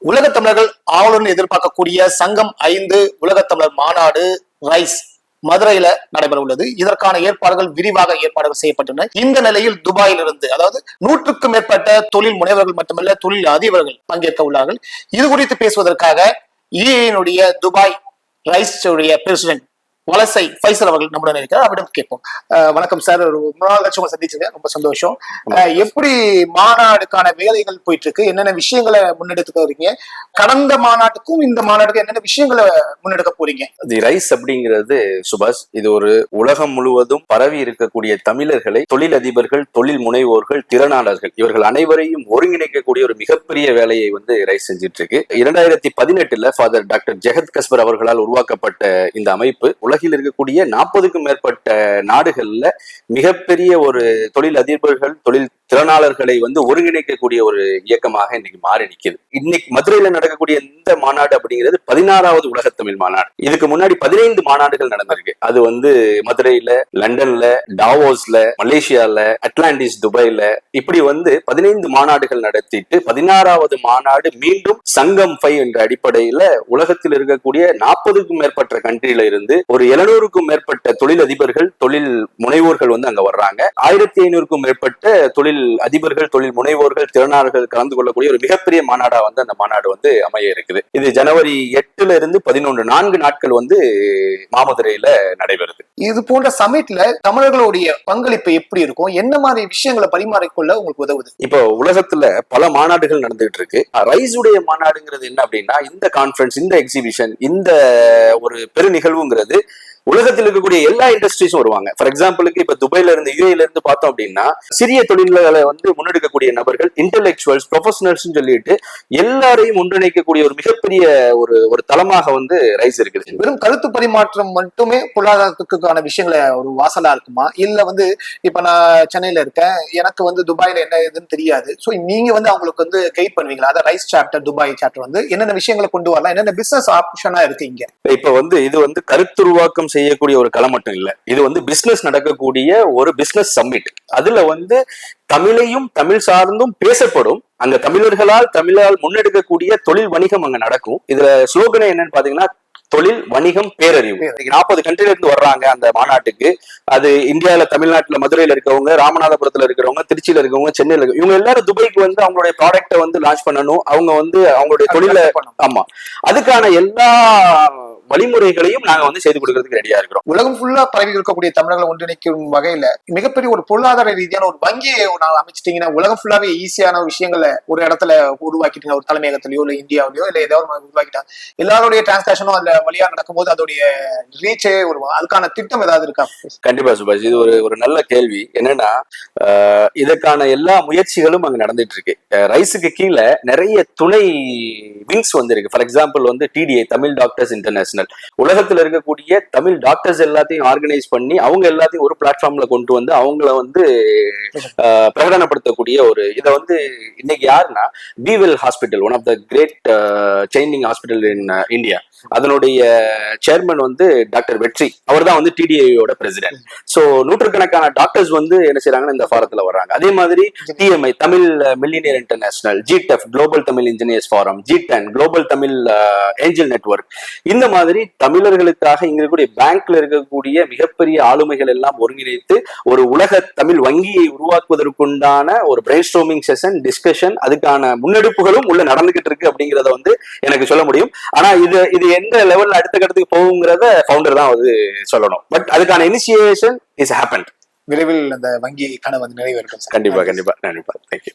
உலகத் தமிழர்கள் ஆவலுடன் எதிர்பார்க்கக்கூடிய சங்கம் 5 உலகத் தமிழர் மாநாடு ரைஸ் மதுரையில நடைபெற உள்ளது. இதற்கான ஏற்பாடுகள் விரிவாக ஏற்பாடுகள் செய்யப்பட்டுள்ளன. இந்த நிலையில் துபாயிலிருந்து அதாவது 100க்கும் மேற்பட்ட தொழில் முனைவர்கள் மட்டுமல்ல தொழில் அதிபர்கள் பங்கேற்க உள்ளார்கள். இது குறித்து பேசுவதற்காக யுஏஇனுடைய துபாய் ரைஸ் பிரசிடென்ட் வலசை ஃபைசல் அவர்கள் நம்முடன் இருக்கிறார். அவரிடம் கேட்போம். வணக்கம் சார், ஒரு 3 நாள் கட்சி சந்திச்சிருக்கேன், ரொம்ப சந்தோஷம். எப்படி மாநாடுக்கான வேலைகள் போயிட்டு இருக்கு, என்னென்ன விஷயங்களை முன்னெடுத்துக்க வரீங்க, கடந்த மாநாட்டுக்கும் இந்த மாநாட்டுக்கும் என்னென்ன விஷயங்களை முன்னெடுக்க போறீங்க? தி ரைஸ் அப்படிங்கிறது சுபாஷ், இது ஒரு உலகம் முழுவதும் பரவி இருக்கக்கூடிய தமிழர்களை தொழிலதிபர்கள், தொழில் முனைவோர்கள், திறனாளர்கள் இவர்கள் அனைவரையும் ஒருங்கிணைக்கக்கூடிய ஒரு மிகப்பெரிய வேலையை ரைஸ் செஞ்சிட்டு இருக்கு. 2018 ஃபாதர் டாக்டர் ஜெகத் கஸ்பர் அவர்களால் உருவாக்கப்பட்ட இந்த அமைப்பு உலகில் இருக்கக்கூடிய 40க்கும் மேற்பட்ட நாடுகள்ல மிகப்பெரிய ஒரு தொழில் அதிபர்கள், தொழில் திறனாளர்களை ஒருங்கிணைக்கக்கூடிய ஒரு இயக்கமாக இன்னைக்கு மாறி நிற்குது. இன்னைக்கு மதுரையில நடக்கக்கூடிய இந்த மாநாடு அப்படிங்கிறது 16வது உலகத்தமிழ் மாநாடு. இதுக்கு முன்னாடி 15 மாநாடுகள் நடந்திருக்கு. அது மதுரையில, லண்டன்ல, டாவோஸ்ல, மலேசியால, அட்லாண்டிஸ் துபாயில இப்படி 15 மாநாடுகள் நடத்திட்டு 16வது மாநாடு மீண்டும் சங்கம் 5 என்ற அடிப்படையில உலகத்தில் இருக்கக்கூடிய 40க்கும் மேற்பட்ட கண்ட்ரில இருந்து ஒரு 700க்கும் மேற்பட்ட தொழில் அதிபர்கள், தொழில் முனைவோர்கள் அங்க வர்றாங்க. 1500க்கும் மேற்பட்ட தொழில் அதிபர்கள், தொழில் முனைவோர்கள், திறனாளர்கள் கலந்து கொள்ளக்கூடிய ஒரு மிகப்பெரிய மாநாடா அந்த மாநாடு அமைய இருக்குது. இது ஜனவரி 8ல இருந்து 11 4 நாட்கள் மாமதுரையில நடைபெறுது. இது போன்ற சமிட்ல தமிழர்களுடைய பங்களிப்பு எப்படி இருக்கும், என்ன மாதிரி விஷயங்களை பரிமாறிக்கொள்ள உங்களுக்கு உதவுது? இப்போ உலகத்துல பல மாநாடுகள் நடந்துட்டு இருக்கு. ரைஸுடைய மாநாடுங்கிறது என்ன அப்படின்னா, இந்த கான்ஃபரன்ஸ், இந்த எக்ஸிபிஷன், இந்த ஒரு பெரு நிகழ்வுங்கிறது உலகத்தில் இருக்கக்கூடிய எல்லா இண்டஸ்ட்ரீஸும் வருவாங்க. ஃபார் எக்ஸாம்பிளுக்கு இப்ப துபாயில இருந்து, யுஏஇல இருந்து பார்த்தோம் அப்படின்னா, சிறிய தொழில்களை முன்னெடுக்கக்கூடிய நபர்கள், இன்டெலெக்சுவல்ஸ், ப்ரொஃபஷனல்ஸ் சொல்லிட்டு எல்லாரையும் ஒன்றிணைக்கக்கூடிய ஒரு மிகப்பெரிய ஒரு தளமாக ரைஸ் இருக்குது. வெறும் கருத்து பரிமாற்றம் மட்டுமே பொருளாதாரத்துக்கான விஷயங்களை ஒரு வாசலா இருக்குமா, இல்ல இப்ப நான் சென்னையில இருக்கேன், எனக்கு துபாயில என்ன ஏதுன்னு தெரியாது, சோ நீங்க அவங்களுக்கு கைட் பண்ணுவீங்களா? அதாவது ரைஸ் சாப்டர், துபாய் சாப்டர் என்னென்ன விஷயங்களை கொண்டு வரலாம், என்னென்ன பிசினஸ் ஆப்ஷனா இருக்கு இங்க? இப்ப இது கருத்துருவாக்கம் செய்யக்கூடிய ஒரு களம் மட்டும் இல்ல, இது பிசினஸ் நடக்கக்கூடிய ஒரு பிசினஸ் சம்மிட். அதுல தமிழையும் தமிழ் சார்ந்தும் பேசப்படும். அங்க தமிழால் முன்னெடுக்கக்கூடிய தொழில் வணிகம் அங்க நடக்கும். இதுல ஸ்லோகனே என்னன்னு பாத்தீங்கன்னா, தொழில் வணிகம் பேரறிவு. 40 கண்ட்ரில இருந்து வர்றாங்க அந்த மாநாட்டுக்கு. அது இந்தியாவில, தமிழ்நாட்டுல, மதுரையில இருக்கவங்க, ராமநாதபுரத்துல இருக்கிறவங்க, திருச்சியில இருக்கவங்க, சென்னையில இருக்க இவங்க எல்லாரும் துபாய்க்கு அவங்களுடைய ப்ராடக்ட லான்ச் பண்ணணும். அவங்க அவங்களுடைய தொழில, ஆமா, அதுக்கான எல்லா வழிமுறைகளையும் நாங்க செய்து கொடுக்கறதுக்கு ரெடியா இருக்கிறோம். உலகம் ஃபுல்லா பரவி இருக்கக்கூடிய தமிழர்களை ஒன்றிணைக்கும் வகையில மிகப்பெரிய ஒரு பொருளாதார ரீதியான ஒரு வங்கியை அமைச்சிட்டீங்கன்னா, உலகம் ஃபுல்லாவே ஈஸியான விஷயங்களை ஒரு இடத்துல உருவாக்கிட்டீங்க. ஒரு தலைமையகத்திலயோ இல்ல இந்தியாவிலயோ இல்ல ஏதாவது உருவாக்கிட்டாங்க, எல்லாருடைய டிரான்சாக்சனும் அதுல வழியா நடக்கும்போது அதோடைய ரீச்சே வரும். அதுக்கான திட்டம் ஏதாவது இருக்கா? கண்டிப்பா சுபாஷ், இது ஒரு நல்ல கேள்வி. என்னன்னா, இதற்கான எல்லா முயற்சிகளும் அங்க நடந்துட்டு இருக்கு. ரைஸுக்கு கீழே நிறைய துணை விங்ஸ் இருக்கு. For example DTI, Tamil doctors international, உலகத்துல இருக்கக்கூடிய தமிழ் டாக்டர்ஸ் எல்லாத்தையும் ஆர்கனைஸ் பண்ணி அவங்க எல்லாத்தையும் ஒரு பிளாட்ஃபார்ம்ல கொண்டு அவங்கள பிரகடனப்படுத்தக்கூடிய ஒரு இதை இன்னைக்கு யாருன்னா, be well hospital, one of the great chaining hospital in India, அதனுடைய சேர்மன் டாக்டர் வெற்றி, அவர் தான் டிடிஐயோட பிரசிடென்ட். சோ நூற்றுக்கணக்கான டாக்டர்ஸ் என்ன செய்யறாங்கன்னா இந்த ஃபாரத்துல வர்றாங்க. அதே மாதிரி TMI, Tamil millionaire international, GTEF, global Tamil engineers forum, G10, global Tamil angel network, இந்த மாதிரி தமிழர்களுக்காக இங்க இருக்கக்கூடிய பேங்க்ல இருக்கக்கூடிய மிகப்பெரிய ஆளுமைகள் எல்லாம் ஒருங்கிணைத்து ஒரு உலக தமிழ் வங்கியை உருவாக்குவதற்குண்டான ஒரு பிரெயின் ஸ்டார்மிங் செஷன், டிஸ்கஷன், அதுக்கான முன்னெடுப்புகளும் உள்ள நடந்துகிட்டு இருக்கு அப்படிங்கறத எனக்கு சொல்ல முடியும். ஆனா இது எந்த லெவல்ல அடுத்த கட்டத்துக்கு போகுங்கிறத ஃபவுண்டர் தான் சொல்லணும். பட் அதுக்கான இனிஷியேஷன் இஸ் ஹேப்பன்ட். விரைவில் அந்த வங்கி கனவு நிறைவேறும். கண்டிப்பா கண்டிப்பா. தேங்க்யூ.